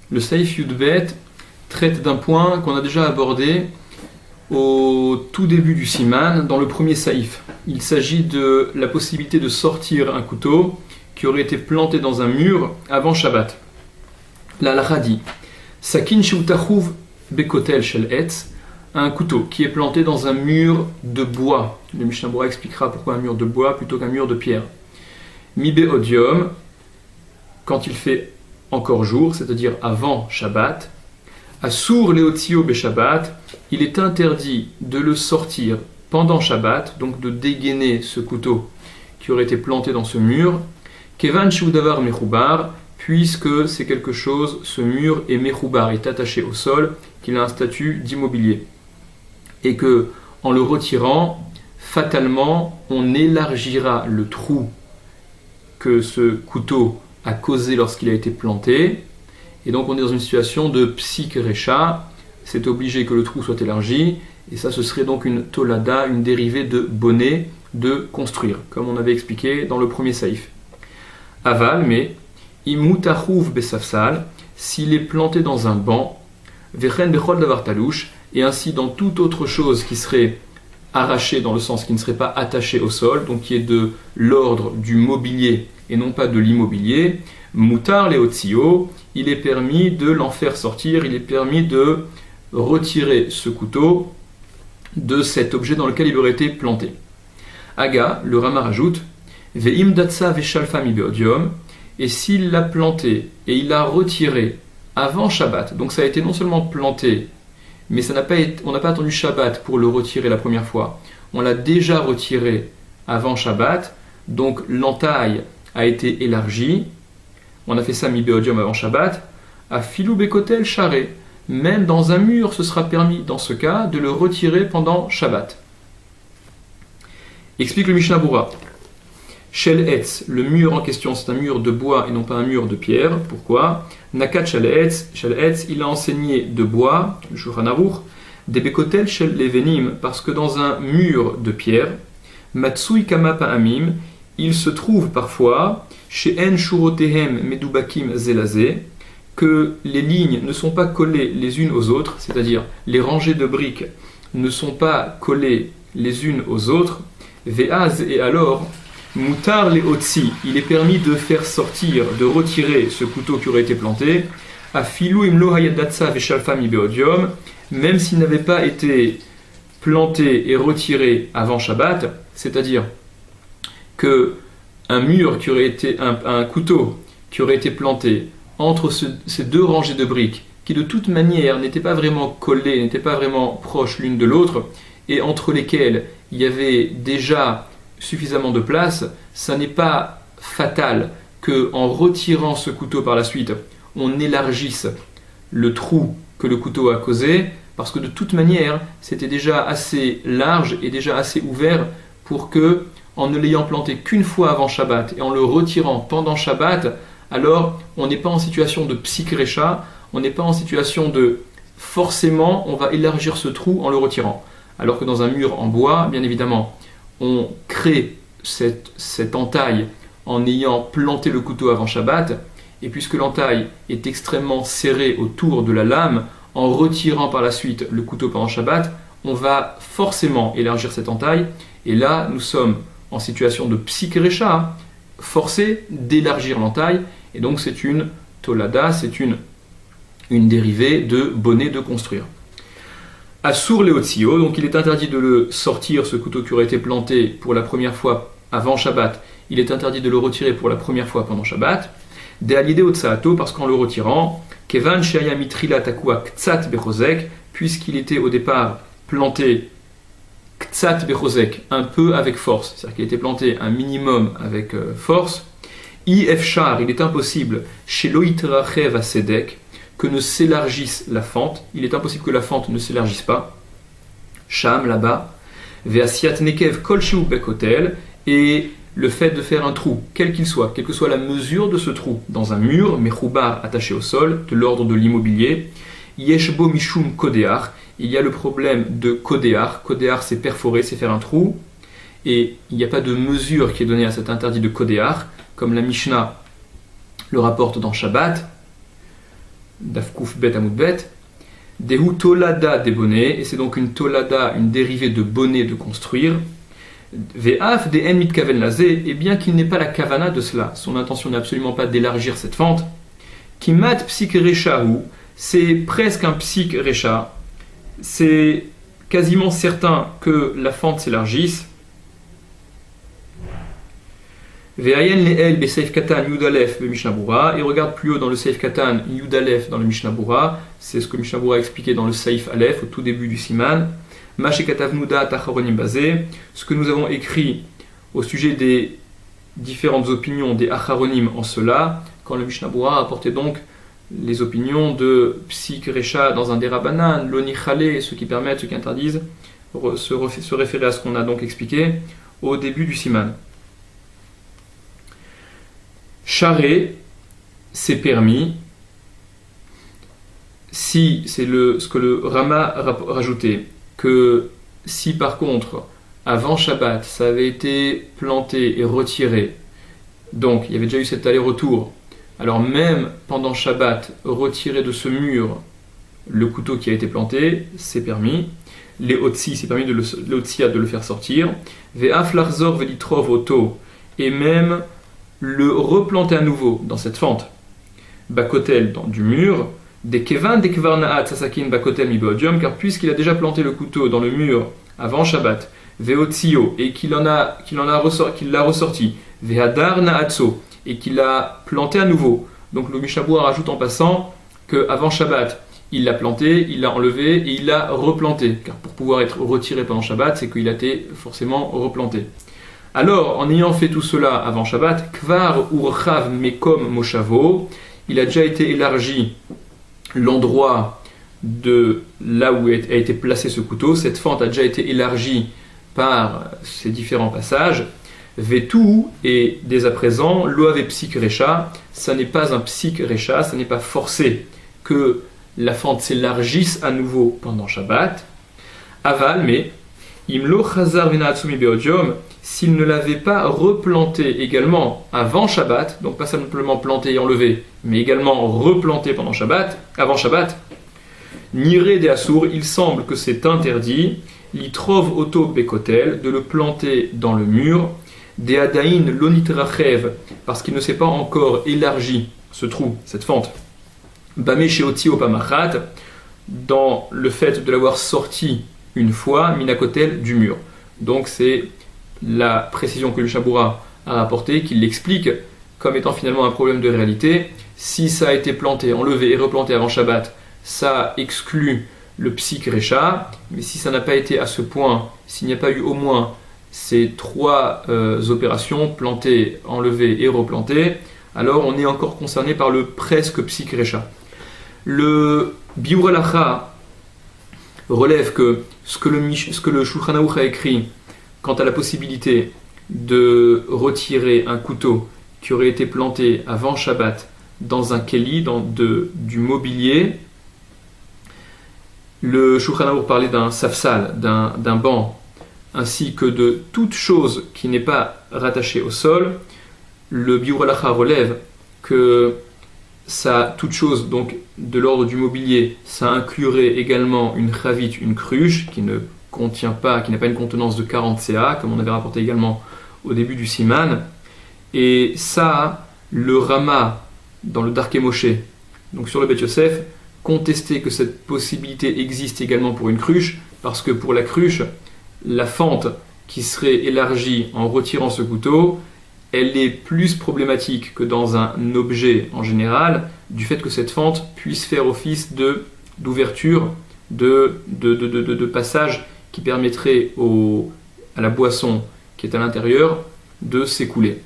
Le Saïf Yudbet traite d'un point qu'on a déjà abordé au tout début du Siman, dans le premier Saïf. Il s'agit de la possibilité de sortir un couteau qui aurait été planté dans un mur avant Shabbat. La halakha dit Sakin sheutachouv bekotel shel etz, un couteau qui est planté dans un mur de bois. Le Mishnah Bora expliquera pourquoi un mur de bois plutôt qu'un mur de pierre. Mibe odium, quand il fait encore jour, c'est-à-dire avant Shabbat. Assour leotzio be Shabbat, il est interdit de le sortir pendant Shabbat, donc de dégainer ce couteau qui aurait été planté dans ce mur. Kevan sheudavar mechoubar, puisque c'est quelque chose, ce mur est mechoubar, est attaché au sol, qu'il a un statut d'immobilier. Et que, en le retirant, fatalement, on élargira le trou que ce couteau a causé lorsqu'il a été planté. Et donc on est dans une situation de psik recha, c'est obligé que le trou soit élargi, et ça ce serait donc une tolada, une dérivée de bonnet, de construire, comme on avait expliqué dans le premier saïf. Aval, mais imutachouf besafsal, s'il est planté dans un banc, vechen bechol davar talouche, et ainsi dans toute autre chose qui serait arrachée dans le sens qui ne serait pas attachée au sol, donc qui est de l'ordre du mobilier et non pas de l'immobilier, mutar leotzio, il est permis de l'en faire sortir, il est permis de retirer ce couteau de cet objet dans lequel il aurait été planté. Aga, le Rama rajoute, ve'im datsa ve'shalfa mi beodium, et s'il l'a planté et il l'a retiré avant Shabbat, donc ça a été non seulement planté, mais on n'a pas attendu Shabbat pour le retirer la première fois, on l'a déjà retiré avant Shabbat, donc l'entaille a été élargie, on a fait ça mi beodium avant Shabbat, à filou bekotel charé, même dans un mur, ce sera permis dans ce cas de le retirer pendant Shabbat. Explique le Mishnah Bura. Shel etz, le mur en question, c'est un mur de bois et non pas un mur de pierre. Pourquoi? Nakat shel etz, il a enseigné de bois, le Shulchan Aruch, des bekotel shel levenim, parce que dans un mur de pierre, matsui kama pa'amim, il se trouve parfois, chez en shurotehem medubakim zelazé, que les lignes ne sont pas collées les unes aux autres, c'est-à-dire les rangées de briques ne sont pas collées les unes aux autres, ve'az, et alors, mutar le otsi, il est permis de faire sortir, de retirer ce couteau qui aurait été planté, à filou imlo hayadatsa ve'shalfa mi beodium, même s'il n'avait pas été planté et retiré avant Shabbat, c'est-à-dire que un mur qui aurait été, un couteau qui aurait été planté entre ces deux rangées de briques, qui de toute manière n'étaient pas vraiment collées, n'étaient pas vraiment proches l'une de l'autre, et entre lesquelles il y avait déjà suffisamment de place, ça n'est pas fatal qu'en retirant ce couteau par la suite, on élargisse le trou que le couteau a causé, parce que de toute manière, c'était déjà assez large et déjà assez ouvert pour que, en ne l'ayant planté qu'une fois avant Shabbat et en le retirant pendant Shabbat, alors on n'est pas en situation de psikrecha, on n'est pas en situation de forcément on va élargir ce trou en le retirant. Alors que dans un mur en bois, bien évidemment, on crée cette entaille en ayant planté le couteau avant Shabbat, et puisque l'entaille est extrêmement serrée autour de la lame, en retirant par la suite le couteau pendant Shabbat, on va forcément élargir cette entaille, et là nous sommes en situation de psikrecha, forcé d'élargir l'entaille, et donc c'est une tolada, c'est une dérivée de bonnet de construire. Assour leotzio, donc il est interdit de le sortir, ce couteau qui aurait été planté pour la première fois avant Shabbat, il est interdit de le retirer pour la première fois pendant Shabbat. De alide otsaato, parce qu'en le retirant, kevan sheaya mitrila takua ktsat bechozek, puisqu'il était au départ planté ktsat bechozek, un peu avec force, c'est-à-dire qu'il était planté un minimum avec force. Efchar, il est impossible, chez loitrachev asedek, que ne s'élargisse la fente, il est impossible que la fente ne s'élargisse pas. Sham, là-bas, veasiat nekev kolshu bekotel, et le fait de faire un trou, quel qu'il soit, quelle que soit la mesure de ce trou, dans un mur, mechoubar attaché au sol, de l'ordre de l'immobilier, yeshbo mishum kodear, il y a le problème de kodear, kodear c'est perforer, c'est faire un trou, et il n'y a pas de mesure qui est donnée à cet interdit de kodear, comme la Mishnah le rapporte dans Shabbat. Dafkouf bet amud bet. Dehu tolada des bonnets, et c'est donc une tolada, une dérivée de bonnet de construire. Ve'af de en mitkaven lazé, et bien qu'il n'ait pas la kavana de cela, son intention n'est absolument pas d'élargir cette fente. Kimat psik rechahu, c'est presque un psik recha, c'est quasiment certain que la fente s'élargisse. Ve'ayen le'el be'seif katan yudalef be'mishnah Bura, et regarde plus haut dans le seif katan yudalef dans le Mishnah Bura, c'est ce que Mishnah Bura a expliqué dans le seif alef au tout début du siman. Mashekatavnuda tacharonim bazé, ce que nous avons écrit au sujet des différentes opinions des acharonim en cela, quand le Mishnah Bura a apporté donc les opinions de Psik Recha dans un Derabanan, Loni Chale, ceux qui permettent, ceux qui interdisent, se référer à ce qu'on a donc expliqué au début du siman. Charé, c'est permis, si c'est ce que le Rama a rajouté, que si par contre, avant Shabbat, ça avait été planté et retiré, donc il y avait déjà eu cet aller-retour, alors même pendant Shabbat, retirer de ce mur le couteau qui a été planté, c'est permis. Les otsi, c'est permis de le faire sortir. Ve'af larzor velitrov oto, et même le replanter à nouveau dans cette fente. Bakotel du mur. Des kevan des kvarnaat sasakin bakotel mi beodium, car puisqu'il a déjà planté le couteau dans le mur avant Shabbat, veotsio, et qu'il l'a ressorti, vehadar naatso, et qu'il l'a planté à nouveau. Donc le Mishnah Bura rajoute en passant qu'avant Shabbat, il l'a planté, il l'a enlevé et il l'a replanté. Car pour pouvoir être retiré pendant Shabbat, c'est qu'il a été forcément replanté. Alors, en ayant fait tout cela avant Shabbat, kvar urchav mekom moshavo, il a déjà été élargi l'endroit de là où a été placé ce couteau. Cette fente a déjà été élargie par ces différents passages. Vetu, et dès à présent, loave psik recha, ça n'est pas un psik recha, ça n'est pas forcé que la fente s'élargisse à nouveau pendant Shabbat. Aval, mais imlo chazar venatsumi beodium, s'il ne l'avait pas replanté également avant Shabbat, donc pas simplement planté et enlevé, mais également replanté pendant Shabbat, avant Shabbat, niré de assour, il semble que c'est interdit, litrov auto bekotel, de le planter dans le mur, des adaïn lonitrachev, parce qu'il ne s'est pas encore élargi ce trou, cette fente. Bame sheoti opamachat, dans le fait de l'avoir sorti une fois, minakotel du mur. Donc c'est la précision que le Mishnah Bura a rapportée, qui l'explique comme étant finalement un problème de réalité. Si ça a été planté, enlevé et replanté avant Shabbat, ça exclut le psik recha, mais si ça n'a pas été à ce point, s'il n'y a pas eu au moins ces trois opérations, planter, enlever et replanter, alors on est encore concerné par le presque psik recha. Le Biur Halacha relève que ce que le Shulchan Aruch a écrit quant à la possibilité de retirer un couteau qui aurait été planté avant Shabbat dans un keli, du mobilier, le Shulchan Aruch parlait d'un safsal, d'un banc, ainsi que de toute chose qui n'est pas rattachée au sol. Le Biur Halacha relève que ça, toute chose donc de l'ordre du mobilier, ça inclurait également une chavit, une cruche, qui n'a pas une contenance de 40 CA, comme on avait rapporté également au début du Siman. Et ça, le Rama, dans le Darkei Moshe, donc sur le Beth Yosef, contestait que cette possibilité existe également pour une cruche, parce que pour la cruche, la fente qui serait élargie en retirant ce couteau, elle est plus problématique que dans un objet en général, du fait que cette fente puisse faire office d'ouverture, de passage qui permettrait à la boisson qui est à l'intérieur de s'écouler.